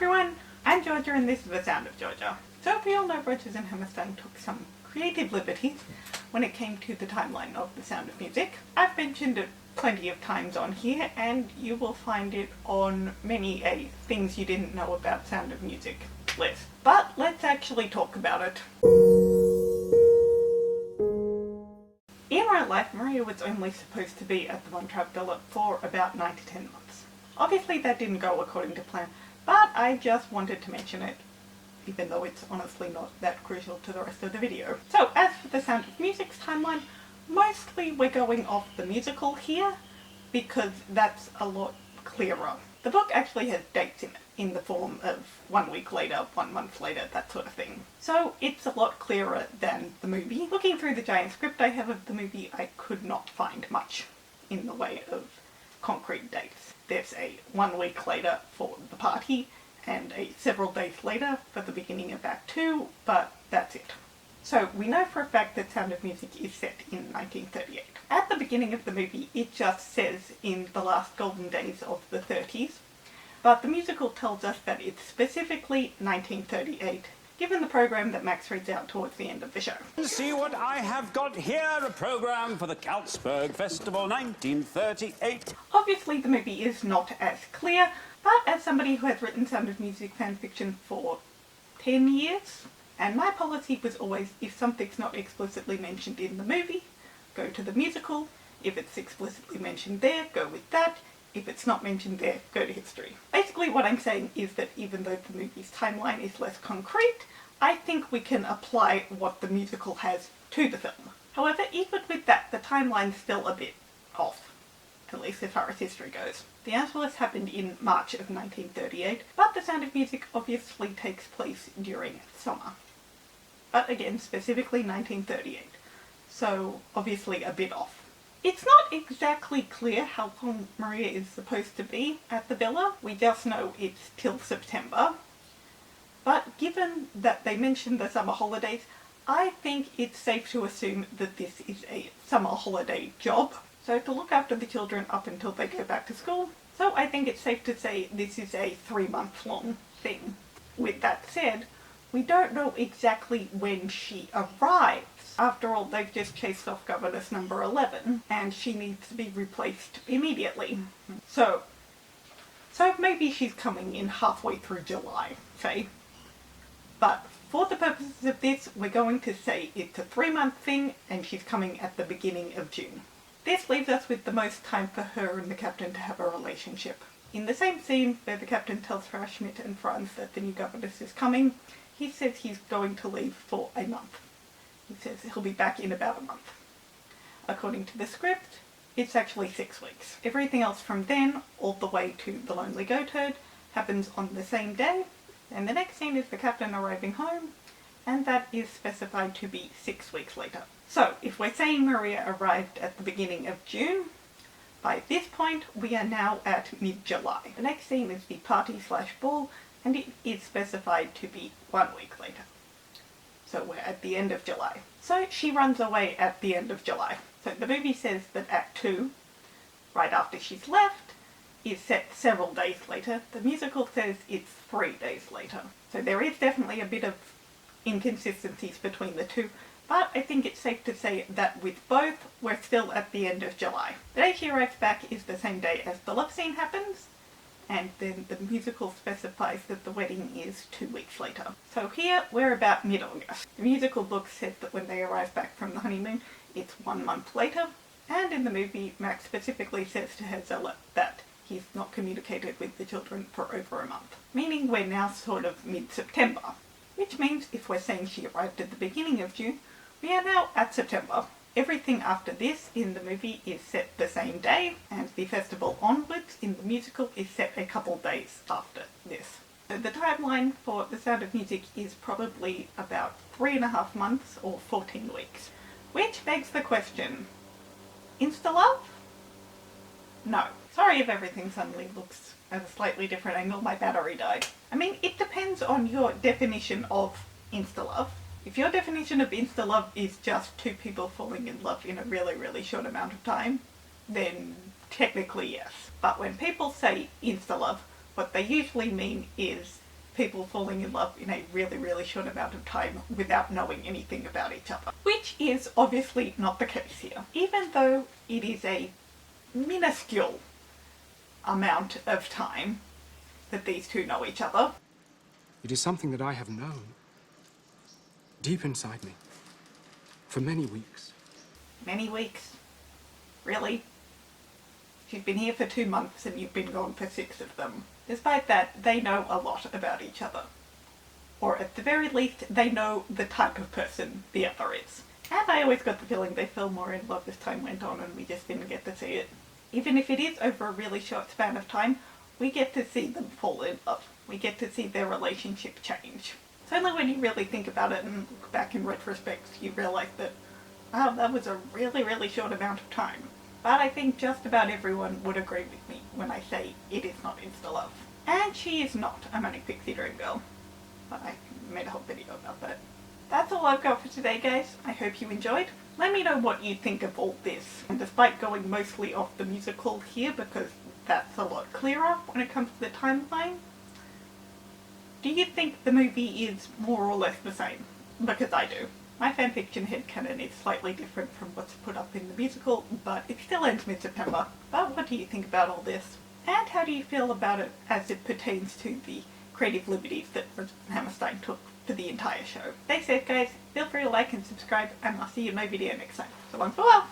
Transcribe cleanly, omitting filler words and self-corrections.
everyone, I'm Georgia and this is The Sound of Georgia. So we all know Rodgers and Hammerstein took some creative liberties when it came to the timeline of The Sound of Music. I've mentioned it plenty of times on here and you will find it on many a things you didn't know about Sound of Music list. But let's actually talk about it. In real life, Maria was only supposed to be at the Von Trapp Villa for about 9 to 10 months. Obviously that didn't go according to plan, but I just wanted to mention it, even though it's honestly not that crucial to the rest of the video. So as for the Sound of Music's timeline, mostly we're going off the musical here, because that's a lot clearer. The book actually has dates in the form of 1 week later, 1 month later, that sort of thing. So it's a lot clearer than the movie. Looking through the giant script I have of the movie, I could not find much in the way of concrete dates. There's a 1 week later for the party and a several days later for the beginning of Act 2, but that's it. So we know for a fact that Sound of Music is set in 1938. At the beginning of the movie it just says in the last golden days of the 30s, but the musical tells us that it's specifically 1938, given the program that Max reads out towards the end of the show. See what I have got here, a program for the Salzburg Festival 1938. Obviously the movie is not as clear, but as somebody who has written Sound of Music fanfiction for 10 years, and my policy was always, if something's not explicitly mentioned in the movie, go to the musical. If it's explicitly mentioned there, go with that. If it's not mentioned there, go to history. Basically what I'm saying is that even though the movie's timeline is less concrete, I think we can apply what the musical has to the film. However, even with that, the timeline's still a bit off, at least as far as history goes. The Angelus happened in March of 1938, but The Sound of Music obviously takes place during summer. But again, specifically 1938, so obviously a bit off. It's not exactly clear how long Maria is supposed to be at the villa. We just know it's till September. But given that they mentioned the summer holidays, I think it's safe to assume that this is a summer holiday job. So to look after the children up until they go back to school. So I think it's safe to say this is a 3-month-long thing. With that said, we don't know exactly when she arrives. After all, they've just chased off governess number 11, and she needs to be replaced immediately. So maybe she's coming in halfway through July, say. But for the purposes of this, we're going to say it's a 3-month thing, and she's coming at the beginning of June. This leaves us with the most time for her and the captain to have a relationship. In the same scene where the captain tells Frau Schmidt and Franz that the new governess is coming, he says he's going to leave for a month. He says he'll be back in about a month. According to the script, it's actually 6 weeks. Everything else from then, all the way to The Lonely Goatherd, happens on the same day, and the next scene is the captain arriving home, and that is specified to be 6 weeks later. So, if we're saying Maria arrived at the beginning of June, by this point we are now at mid-July. The next scene is the party/ball, and it is specified to be 1 week later. So we're at the end of July. So she runs away at the end of July. So the movie says that Act 2, right after she's left, is set several days later. The musical says it's 3 days later. So there is definitely a bit of inconsistencies between the two, but I think it's safe to say that with both, we're still at the end of July. The day she arrives back is the same day as the love scene happens, and then the musical specifies that the wedding is 2 weeks later. So here we're about mid-August. The musical book says that when they arrive back from the honeymoon, it's 1 month later, and in the movie Max specifically says to Herzella that he's not communicated with the children for over a month. Meaning we're now sort of mid-September, which means if we're saying she arrived at the beginning of June, we are now at September. Everything after this in the movie is set the same day, and the festival onwards in the musical is set a couple days after this. So the timeline for The Sound of Music is probably about 3.5 months or 14 weeks. Which begs the question, insta-love? No. Sorry if everything suddenly looks at a slightly different angle, my battery died. I mean, it depends on your definition of insta-love. If your definition of insta-love is just 2 people falling in love in a really, really short amount of time, then technically yes. But when people say insta-love, what they usually mean is people falling in love in a really, really short amount of time without knowing anything about each other. Which is obviously not the case here. Even though it is a minuscule amount of time that these two know each other. It is something that I have known, deep inside me, for many weeks. Many weeks? Really? She's been here for 2 months and you've been gone for 6 of them. Despite that, they know a lot about each other. Or at the very least, they know the type of person the other is. And I always got the feeling they fell more in love as time went on and we just didn't get to see it. Even if it is over a really short span of time, we get to see them fall in love. We get to see their relationship change. It's only when you really think about it and look back in retrospect you realise that, wow, that was a really, really short amount of time. But I think just about everyone would agree with me when I say it is not insta-love. And she is not a Manic Pixie Dream Girl. But I made a whole video about that. That's all I've got for today, guys. I hope you enjoyed. Let me know what you think of all this. And despite going mostly off the musical here, because that's a lot clearer when it comes to the timeline, do you think the movie is more or less the same? Because I do. My fanfiction headcanon is slightly different from what's put up in the musical, but it still ends mid-September. But what do you think about all this? And how do you feel about it as it pertains to the creative liberties that Rodgers and Hammerstein took for the entire show? Stay safe, guys. Feel free to like and subscribe, and I'll see you in my video next time. So long, farewell!